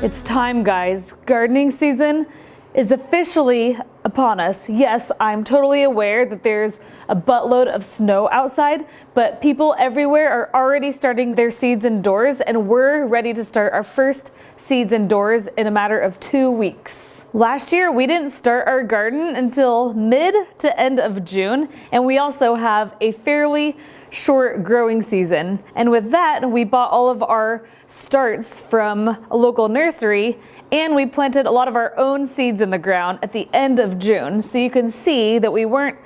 It's time, guys. Gardening season is officially upon us. Yes, I'm totally aware that there's a buttload of snow outside, but people everywhere are already starting their seeds indoors, and we're ready to start our first seeds indoors in a matter of 2 weeks. Last year, we didn't start our garden until mid to end of June, and we also have a fairly short growing season. And with that, we bought all of our starts from a local nursery, and we planted a lot of our own seeds in the ground at the end of June. So you can see that we weren't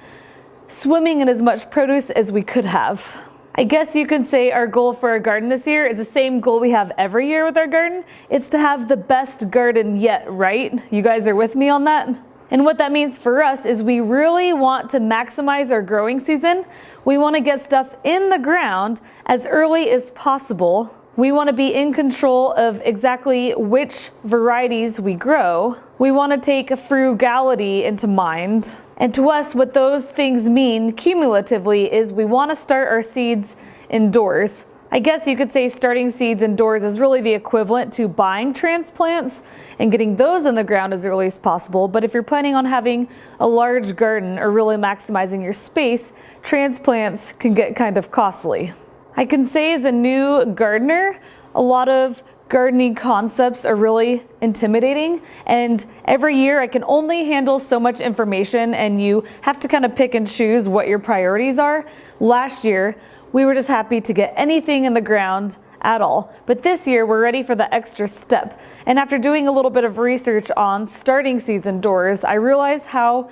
swimming in as much produce as we could have. I guess you could say our goal for our garden this year is the same goal we have every year with our garden. It's to have the best garden yet, right? You guys are with me on that? And what that means for us is we really want to maximize our growing season. We want to get stuff in the ground as early as possible. We want to be in control of exactly which varieties we grow. We want to take frugality into mind. And to us, what those things mean cumulatively is we want to start our seeds indoors. I guess you could say starting seeds indoors is really the equivalent to buying transplants and getting those in the ground as early as possible. But if you're planning on having a large garden or really maximizing your space, transplants can get kind of costly. I can say as a new gardener, a lot of gardening concepts are really intimidating, and every year I can only handle so much information, and you have to kind of pick and choose what your priorities are. Last year, we were just happy to get anything in the ground at all. But this year, we're ready for the extra step. And after doing a little bit of research on starting seeds indoors, I realized how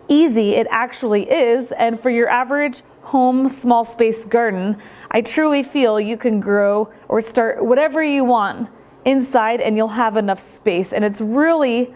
easy it actually is. And for your average home, small space garden, I truly feel you can grow or start whatever you want inside and you'll have enough space. And it's really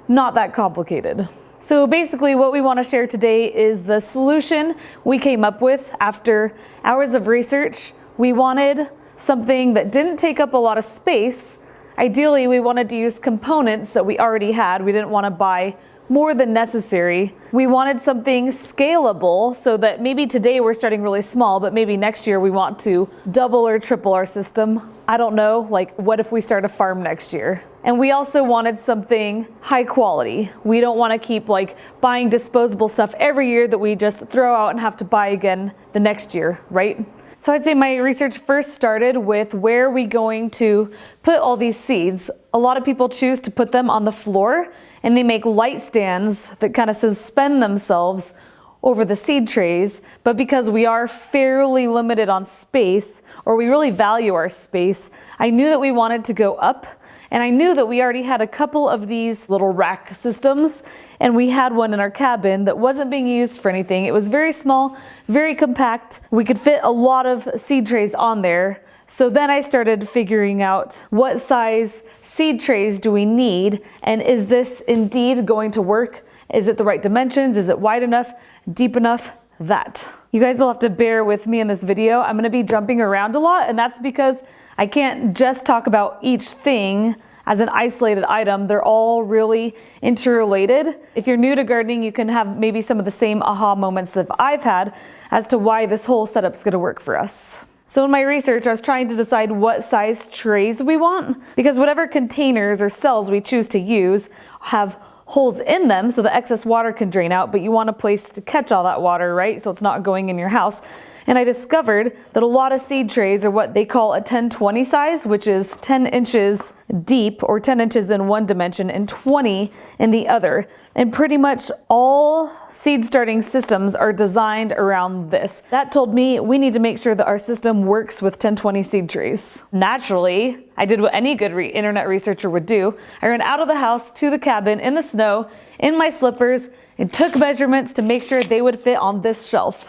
not that complicated. So basically what we want to share today is the solution we came up with after hours of research. We wanted something that didn't take up a lot of space. Ideally, we wanted to use components that we already had. We didn't want to buy more than necessary. We wanted something scalable so that maybe today we're starting really small, but maybe next year we want to double or triple our system. I don't know, like what if we start a farm next year? And we also wanted something high quality. We don't want to keep like buying disposable stuff every year that we just throw out and have to buy again the next year, right? So I'd say my research first started with where are we going to put all these seeds. A lot of people choose to put them on the floor, and they make light stands that kind of suspend themselves over the seed trays. But because we are fairly limited on space, or we really value our space, I knew that we wanted to go up. And I knew that we already had a couple of these little rack systems, and we had one in our cabin that wasn't being used for anything. It was very small, very compact. We could fit a lot of seed trays on there. So then I started figuring out what size seed trays do we need, and is this indeed going to work? Is it the right dimensions? Is it wide enough, deep enough? That. You guys will have to bear with me in this video. I'm gonna be jumping around a lot, and that's because I can't just talk about each thing as an isolated item. They're all really interrelated. If you're new to gardening, you can have maybe some of the same aha moments that I've had as to why this whole setup's gonna work for us. So in my research, I was trying to decide what size trays we want, because whatever containers or cells we choose to use have holes in them so the excess water can drain out, but you want a place to catch all that water, right? So it's not going in your house. And I discovered that a lot of seed trays are what they call a 10-20 size, which is 10 inches deep, or 10 inches in one dimension and 20 in the other. And pretty much all seed starting systems are designed around this. That told me we need to make sure that our system works with 10-20 seed trays. Naturally, I did what any good internet researcher would do. I ran out of the house to the cabin in the snow, in my slippers, and took measurements to make sure they would fit on this shelf.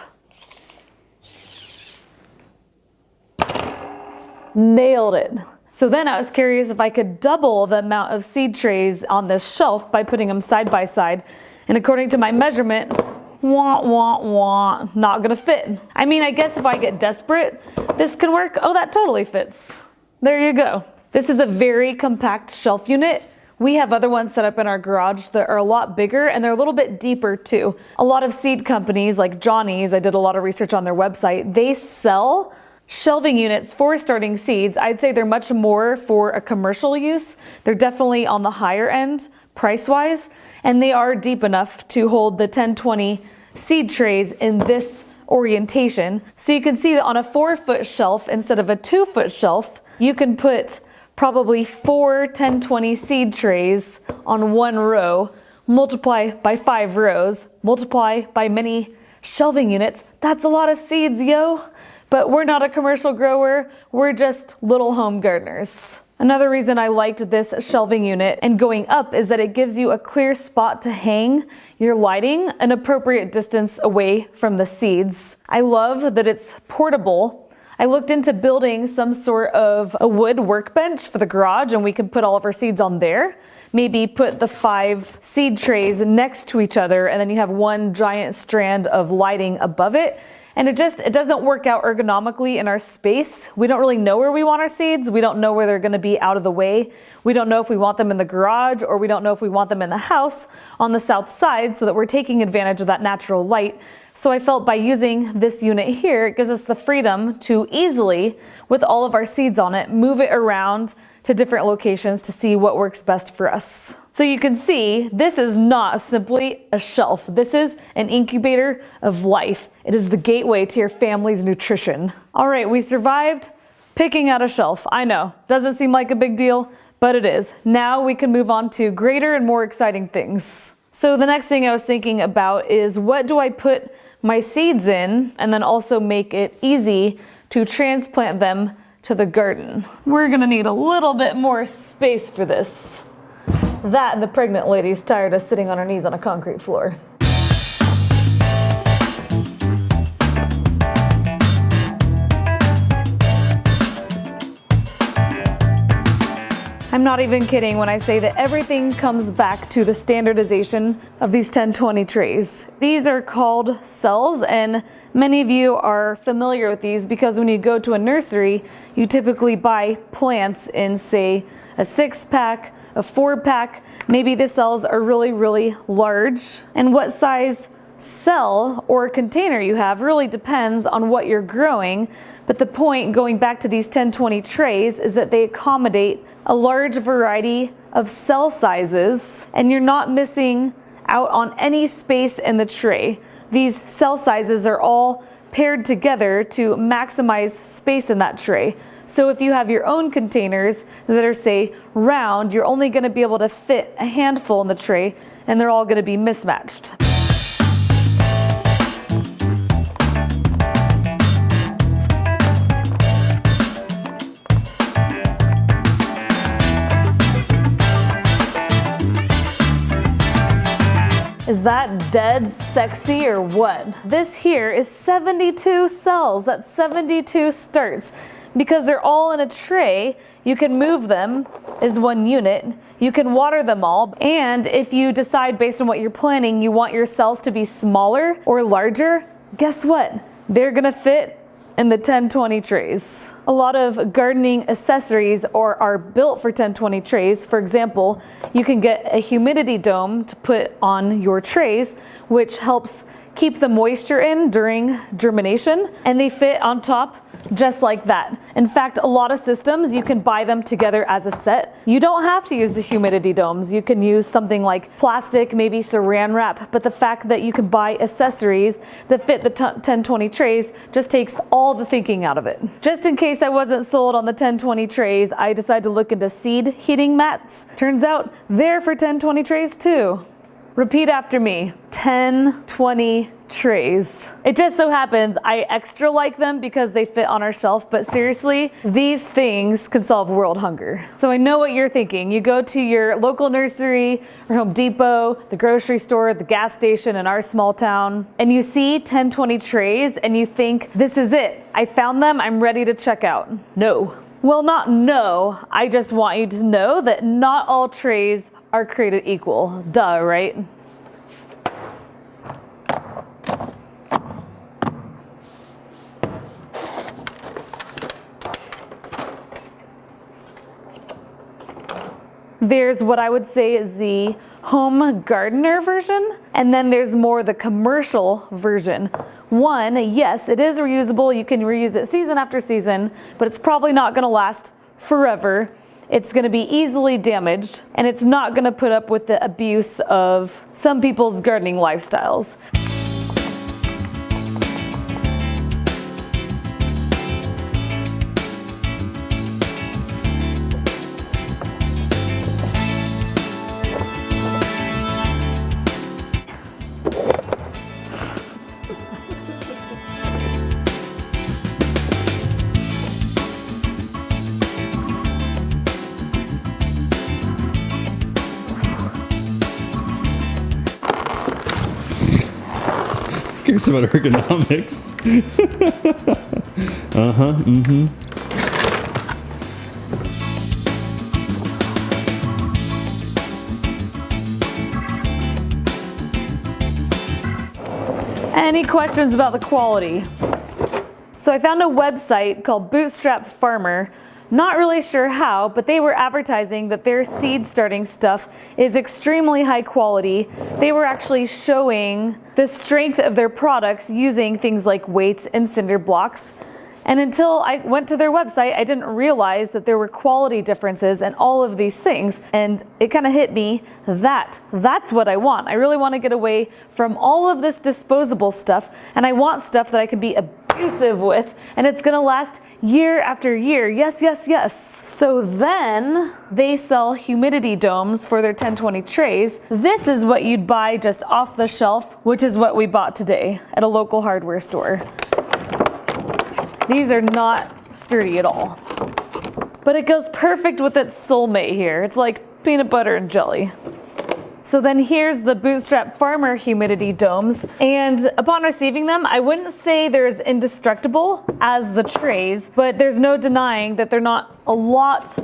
Nailed it. So then I was curious if I could double the amount of seed trays on this shelf by putting them side by side. And according to my measurement, not gonna fit. I mean, I guess if I get desperate, this can work. Oh, that totally fits. There you go. This is a very compact shelf unit. We have other ones set up in our garage that are a lot bigger, and they're a little bit deeper too. A lot of seed companies like Johnny's, I did a lot of research on their website, they sell shelving units for starting seeds. I'd say they're much more for a commercial use. They're definitely on the higher end price-wise, and they are deep enough to hold the 1020 seed trays in this orientation. So you can see that on a 4-foot shelf instead of a 2-foot shelf, you can put probably 4 1020 seed trays on one row, multiply by 5 rows, multiply by many shelving units. That's a lot of seeds, yo. But we're not a commercial grower, we're just little home gardeners. Another reason I liked this shelving unit and going up is that it gives you a clear spot to hang your lighting an appropriate distance away from the seeds. I love that it's portable. I looked into building some sort of a wood workbench for the garage, and we can put all of our seeds on there. Maybe put the 5 seed trays next to each other, and then you have one giant strand of lighting above it. And it doesn't work out ergonomically in our space. We don't really know where we want our seeds. We don't know where they're gonna be out of the way. We don't know if we want them in the garage, or we don't know if we want them in the house on the south side, so that we're taking advantage of that natural light. So I felt by using this unit here, it gives us the freedom to easily, with all of our seeds on it, move it around to different locations to see what works best for us. So you can see, this is not simply a shelf. This is an incubator of life. It is the gateway to your family's nutrition. All right, we survived picking out a shelf. I know, doesn't seem like a big deal, but it is. Now we can move on to greater and more exciting things. So the next thing I was thinking about is, what do I put my seeds in, and then also make it easy to transplant them to the garden. We're gonna need a little bit more space for this. That and the pregnant lady's tired of sitting on her knees on a concrete floor. I'm not even kidding when I say that everything comes back to the standardization of these 1020 trays. These are called cells, and many of you are familiar with these because when you go to a nursery, you typically buy plants in, say, a 6-pack, a 4-pack. Maybe the cells are really, really large. And what size cell or container you have really depends on what you're growing. But the point, going back to these 1020 trays, is that they accommodate a large variety of cell sizes, and you're not missing out on any space in the tray. These cell sizes are all paired together to maximize space in that tray. So if you have your own containers that are, say, round, you're only going to be able to fit a handful in the tray, and they're all going to be mismatched. Is that dead sexy or what? This here is 72 cells. That's 72 starts. Because they're all in a tray, you can move them as one unit. You can water them all. And if you decide based on what you're planning, you want your cells to be smaller or larger, guess what? They're gonna fit in the 1020 trays. A lot of gardening accessories are built for 1020 trays. For example, you can get a humidity dome to put on your trays, which helps keep the moisture in during germination, and they fit on top just like that. In fact, a lot of systems, you can buy them together as a set. You don't have to use the humidity domes. You can use something like plastic, maybe saran wrap, but the fact that you can buy accessories that fit the 1020 trays just takes all the thinking out of it. Just in case I wasn't sold on the 1020 trays, I decided to look into seed heating mats. Turns out they're for 1020 trays too. Repeat after me, 1020 trays. It just so happens I extra like them because they fit on our shelf, but seriously, these things can solve world hunger. So I know what you're thinking. You go to your local nursery or Home Depot, the grocery store, the gas station in our small town, and you see 1020 trays and you think, this is it. I found them, I'm ready to check out. No. Well, not no. I just want you to know that not all trays are created equal. Duh, right? There's what I would say is the home gardener version, and then there's more the commercial version. One, yes, it is reusable. You can reuse it season after season, but it's probably not going to last forever. It's going to be easily damaged, and it's not going to put up with the abuse of some people's gardening lifestyles. Here's some ergonomics. Mm-hmm. Any questions about the quality? So I found a website called Bootstrap Farmer. Not really sure how, but they were advertising that their seed starting stuff is extremely high quality. They were actually showing the strength of their products using things like weights and cinder blocks. And until I went to their website, I didn't realize that there were quality differences and all of these things. And it kind of hit me that's what I want. I really want to get away from all of this disposable stuff, and I want stuff that I can be abusive with, and it's going to last year after year. Yes, yes, yes. So then they sell humidity domes for their 1020 trays. This is what you'd buy just off the shelf, which is what we bought today at a local hardware store. These are not sturdy at all, but it goes perfect with its soulmate here. It's like peanut butter and jelly. So then here's the Bootstrap Farmer humidity domes, and upon receiving them, I wouldn't say they're as indestructible as the trays, but there's no denying that they're not a lot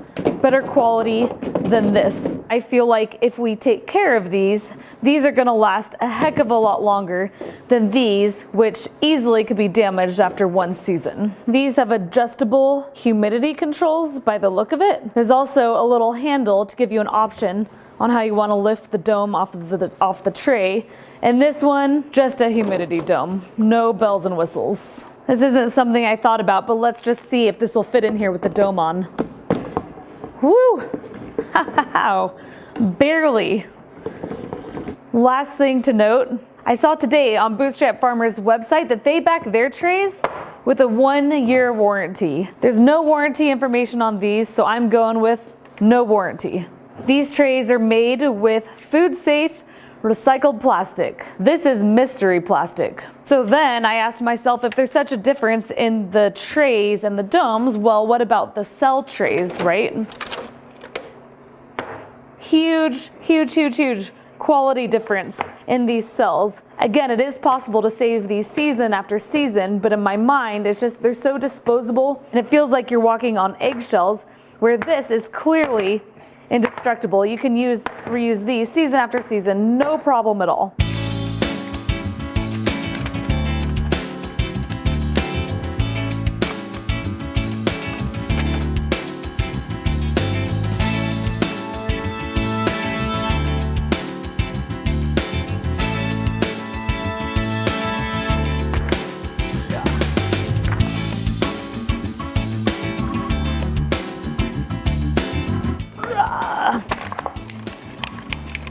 better quality than this. I feel like if we take care of these are gonna last a heck of a lot longer than these, which easily could be damaged after one season. These have adjustable humidity controls by the look of it. There's also a little handle to give you an option on how you want to lift the dome off the tray. And this one, just a humidity dome, no bells and whistles. This isn't something I thought about, but let's just see if this will fit in here with the dome on. Woo! Wow, barely. Last thing to note, I saw today on Bootstrap Farmer's website that they back their trays with a 1-year warranty. There's no warranty information on these, so I'm going with no warranty. These trays are made with food-safe recycled plastic. This is mystery plastic. So then I asked myself, if there's such a difference in the trays and the domes, well, what about the cell trays, right? Huge, huge, huge, huge quality difference in these cells. Again, it is possible to save these season after season, but in my mind, it's just, they're so disposable, and it feels like you're walking on eggshells, where this is clearly indestructible. You can reuse these season after season, no problem at all.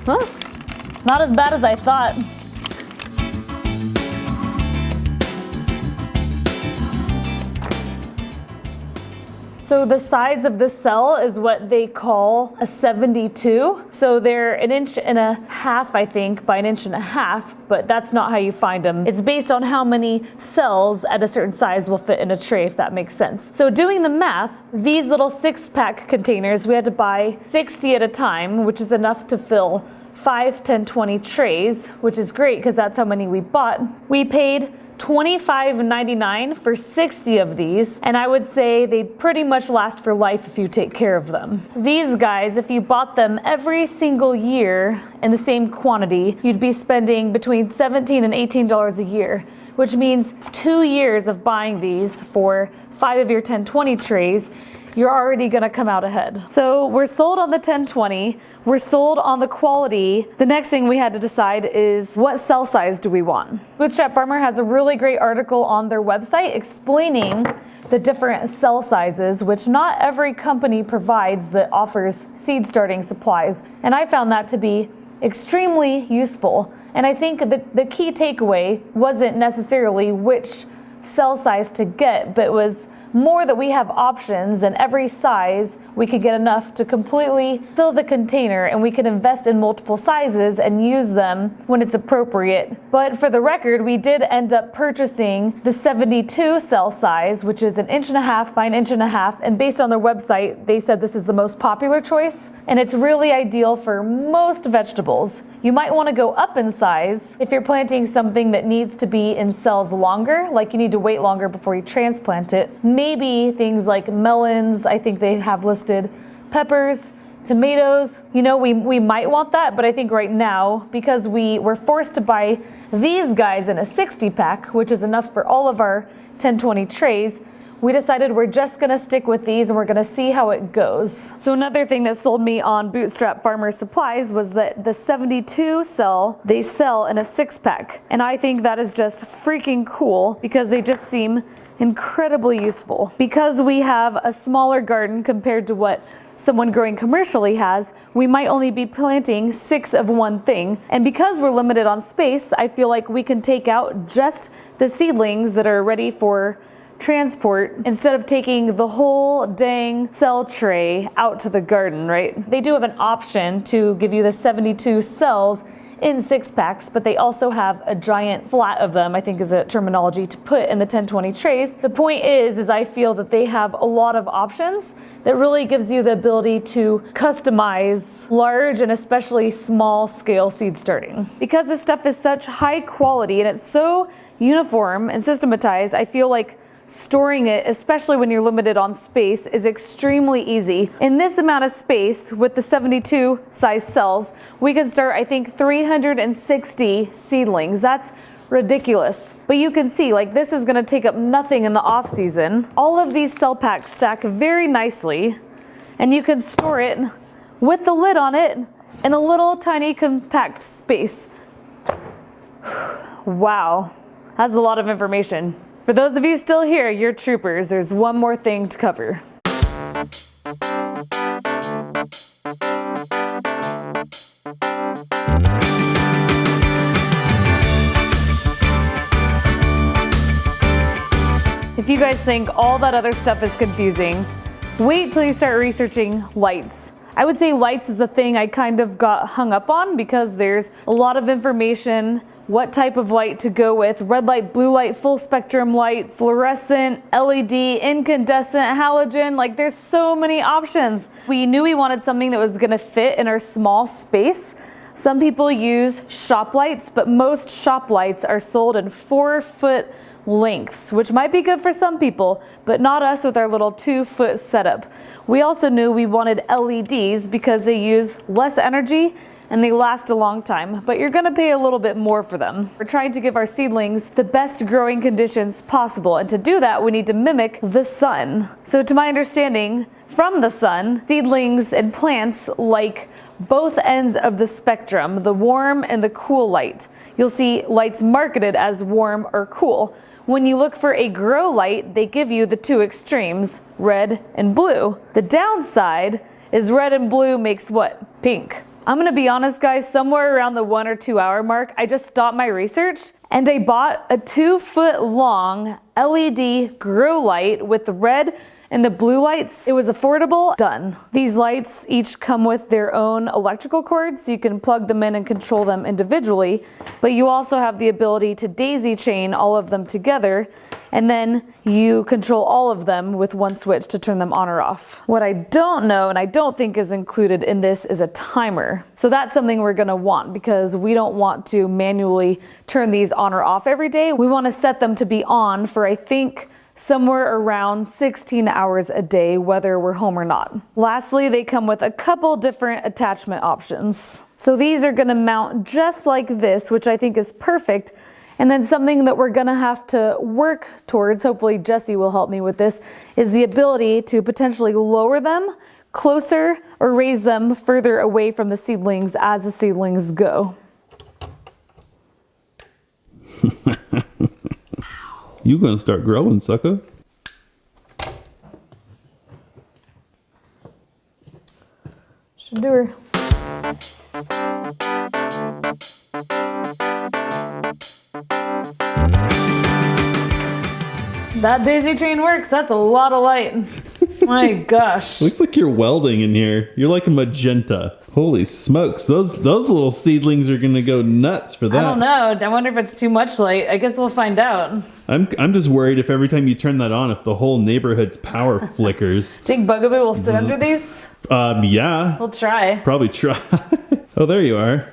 Huh? Not as bad as I thought. So the size of the cell is what they call a 72. So they're 1.5 inches, I think, by 1.5 inches, but that's not how you find them. It's based on how many cells at a certain size will fit in a tray, if that makes sense. So doing the math, these little 6-pack containers, we had to buy 60 at a time, which is enough to fill 5, 10, 20 trays, which is great because that's how many we bought. We paid $25.99 for 60 of these, and I would say they pretty much last for life if you take care of them. These guys, if you bought them every single year in the same quantity, you'd be spending between $17 and $18 a year, which means 2 years of buying these for 5 of your 1020 trays you're already gonna come out ahead. So we're sold on the 1020, we're sold on the quality. The next thing we had to decide is what cell size do we want? Bootstrap Farmer has a really great article on their website explaining the different cell sizes, which not every company provides that offers seed starting supplies. And I found that to be extremely useful. And I think that the key takeaway wasn't necessarily which cell size to get, but was more that we have options, and every size we could get enough to completely fill the container, and we can invest in multiple sizes and use them when it's appropriate. But for the record, we did end up purchasing the 72 cell size, which is 1.5 inches by 1.5 inches, and based on their website, they said this is the most popular choice, and it's really ideal for most vegetables. You might want to go up in size if you're planting something that needs to be in cells longer, like you need to wait longer before you transplant it. Maybe things like melons, I think they have listed, peppers, tomatoes. You know, we might want that, but I think right now, because we were forced to buy these guys in a 60 pack, which is enough for all of our 1020 trays, we decided we're just gonna stick with these and we're gonna see how it goes. So another thing that sold me on Bootstrap Farmer supplies was that the 72 cell, they sell in a 6-pack. And I think that is just freaking cool because they just seem incredibly useful. Because we have a smaller garden compared to what someone growing commercially has, we might only be planting 6 of one thing. And because we're limited on space, I feel like we can take out just the seedlings that are ready for transport instead of taking the whole dang cell tray out to the garden, right? They do have an option to give you the 72 cells in 6-packs, but they also have a giant flat of them, I think is a terminology, to put in the 1020 trays. The point is I feel that they have a lot of options that really gives you the ability to customize large and especially small scale seed starting. Because this stuff is such high quality and it's so uniform and systematized, I feel like storing it, especially when you're limited on space, is extremely easy. In this amount of space, with the 72 size cells, we can start, I think, 360 seedlings. That's ridiculous. But you can see, like, this is gonna take up nothing in the off season. All of these cell packs stack very nicely, and you can store it with the lid on it in a little tiny compact space. Wow, that's a lot of information. For those of you still here, you're troopers. There's one more thing to cover. If you guys think all that other stuff is confusing, wait till you start researching lights. I would say lights is a thing I kind of got hung up on because there's a lot of information what type of light to go with: red light, blue light, full spectrum light, fluorescent, LED, incandescent, halogen. Like, there's so many options. We knew we wanted something that was gonna fit in our small space. Some people use shop lights, but most shop lights are sold in 4-foot lengths, which might be good for some people, but not us with our little 2-foot setup. We also knew we wanted LEDs because they use less energy and they last a long time, but you're gonna pay a little bit more for them. We're trying to give our seedlings the best growing conditions possible, and to do that, we need to mimic the sun. So to my understanding, from the sun, seedlings and plants like both ends of the spectrum, the warm and the cool light. You'll see lights marketed as warm or cool. When you look for a grow light, they give you the 2 extremes, red and blue. The downside is red and blue makes what? Pink. I'm gonna be honest, guys, somewhere around the 1 or 2 hour mark, I just stopped my research and I bought a 2-foot long LED grow light with the red and the blue lights. It was affordable, done. These lights each come with their own electrical cords, so you can plug them in and control them individually, but you also have the ability to daisy chain all of them together, and then you control all of them with one switch to turn them on or off. What I don't know, and I don't think is included in this, is a timer. So that's something we're gonna want because we don't want to manually turn these on or off every day. We wanna set them to be on for, I think, somewhere around 16 hours a day, whether we're home or not. Lastly, they come with a couple different attachment options. So these are gonna mount just like this, which I think is perfect. And then something that we're gonna have to work towards, hopefully Jesse will help me with this, is the ability to potentially lower them closer or raise them further away from the seedlings as the seedlings go. You gonna start growing, sucker. Should do her. That daisy chain works. That's a lot of light. My gosh. Looks like you're welding in here. You're like a magenta. Holy smokes, those little seedlings are gonna go nuts for that. I don't know. I wonder if it's too much light. I guess we'll find out. I'm just worried if every time you turn that on, if the whole neighborhood's power flickers. Think Bugaboo will sit under these? Yeah. We'll try. Probably try. Oh, there you are.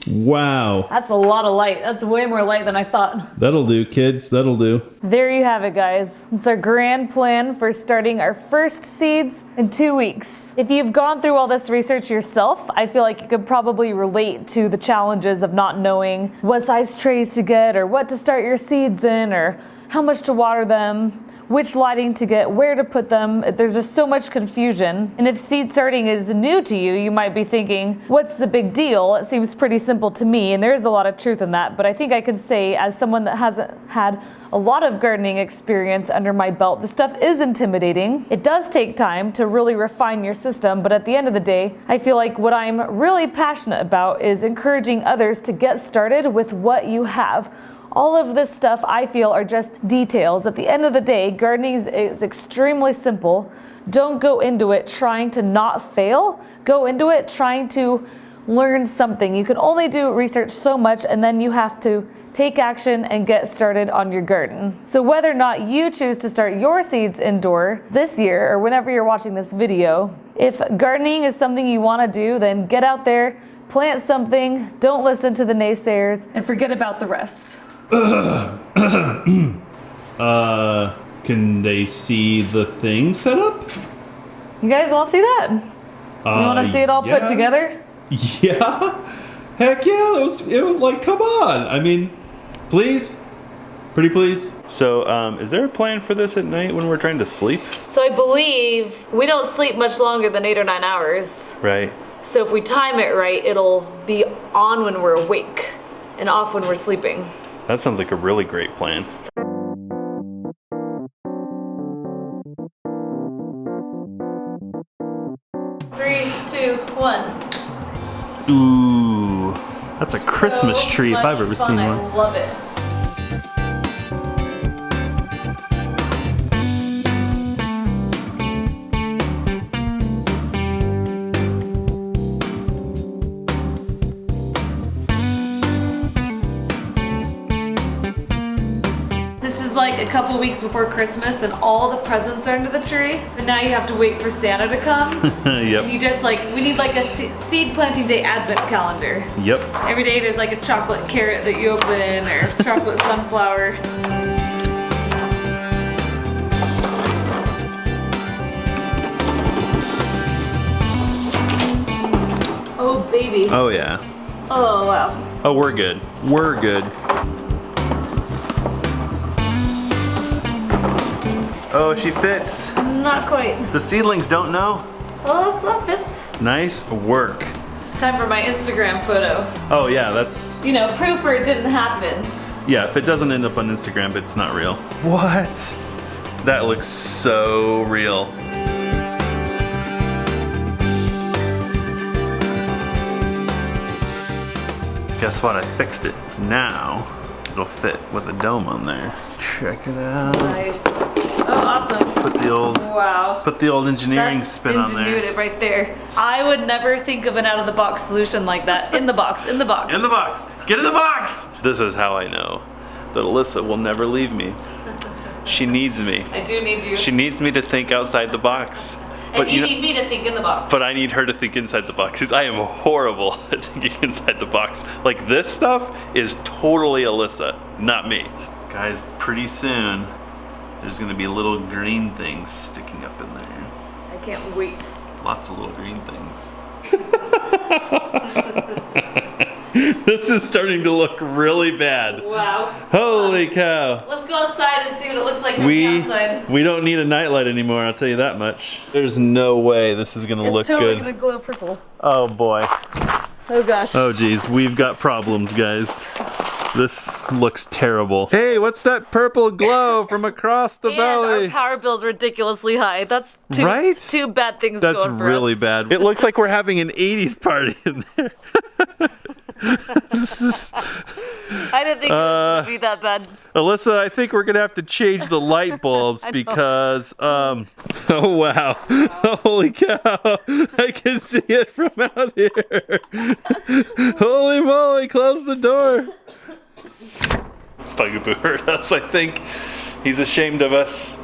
Wow. That's a lot of light. That's way more light than I thought. That'll do, kids. That'll do. There you have it, guys. It's our grand plan for starting our first seeds in 2 weeks. If you've gone through all this research yourself, I feel like you could probably relate to the challenges of not knowing what size trays to get or what to start your seeds in or how much to water them, which lighting to get, where to put them. There's just so much confusion. And if seed starting is new to you, you might be thinking, what's the big deal? It seems pretty simple to me, and there is a lot of truth in that. But I think I could say, as someone that hasn't had a lot of gardening experience under my belt, this stuff is intimidating. It does take time to really refine your system, but at the end of the day, I feel like what I'm really passionate about is encouraging others to get started with what you have. All of this stuff I feel are just details. At the end of the day, gardening is extremely simple. Don't go into it trying to not fail. Go into it trying to learn something. You can only do research so much, and then you have to take action and get started on your garden. So whether or not you choose to start your seeds indoor this year or whenever you're watching this video, if gardening is something you want to do, then get out there, plant something, don't listen to the naysayers, and forget about the rest. Can they see the thing set up? You guys want to see that? You want to see it all put together? Yeah. Heck yeah, it was like, come on. I mean, please. Pretty please. So, is there a plan for this at night when we're trying to sleep? So I believe we don't sleep much longer than 8 or 9 hours. Right. So if we time it right, it'll be on when we're awake and off when we're sleeping. That sounds like a really great plan. Three, 2, 1. Ooh, that's a Christmas tree if I've ever seen one. I love it. Like a couple weeks before Christmas and all the presents are under the tree, but now you have to wait for Santa to come. Yep. And you just we need like a seed planting day advent calendar. Yep. Every day there's like a chocolate carrot that you open or chocolate sunflower. Oh baby. Oh yeah. Oh wow. Oh, we're good. We're good. Oh, she fits. Not quite. The seedlings don't know. Oh, that fits. Nice work. It's time for my Instagram photo. Oh yeah, that's... You know, proof or it didn't happen. Yeah, if it doesn't end up on Instagram, it's not real. What? That looks so real. Guess what? I fixed it. Now it'll fit with a dome on there. Check it out. Nice. Oh, awesome. Put the old engineering That's spin on there. ingenuity right there. I would never think of an out-of-the-box solution like that. In the box, in the box. In the box. Get in the box. This is how I know that Alyssa will never leave me. She needs me. I do need you. She needs me to think outside the box. But and you need me to think in the box. But I need her to think inside the box because I am horrible at thinking inside the box. Like this stuff is totally Alyssa, not me. Guys, pretty soon there's gonna be little green things sticking up in there. I can't wait. Lots of little green things. This is starting to look really bad. Wow. Holy cow. Let's go outside and see what it looks like from the outside. We don't need a nightlight anymore, I'll tell you that much. There's no way this is gonna look It's totally good. gonna glow purple. Oh boy. Oh gosh. Oh geez, we've got problems, guys. This looks terrible. Hey, what's that purple glow from across the and valley? our power bill's ridiculously high. That's Right? two bad things That's going for really us. bad. It looks like we're having an 80s party in there. I didn't think it was gonna be that bad. Alyssa, I think we're gonna have to change the light bulbs I know. because, oh wow, holy cow, I can see it from out here. Holy moly, close the door. Bugaboo heard us, I think. He's ashamed of us.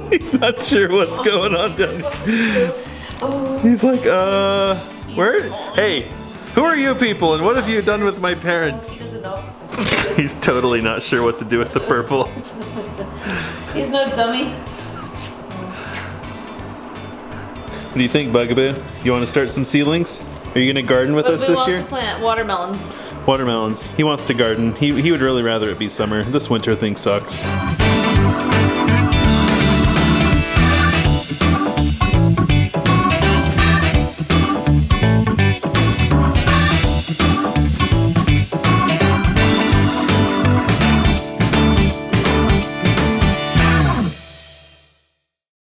He's not sure what's going on down here. He's like, where? Hey, who are you people and what have you done with my parents? He's totally not sure what to do with the purple. He's no dummy. What do you think, Bugaboo? You want to start some seedlings? Are you gonna garden with us Bugaboo this wants year? to plant watermelons. Watermelons. He wants to garden. He would really rather it be summer. This winter thing sucks.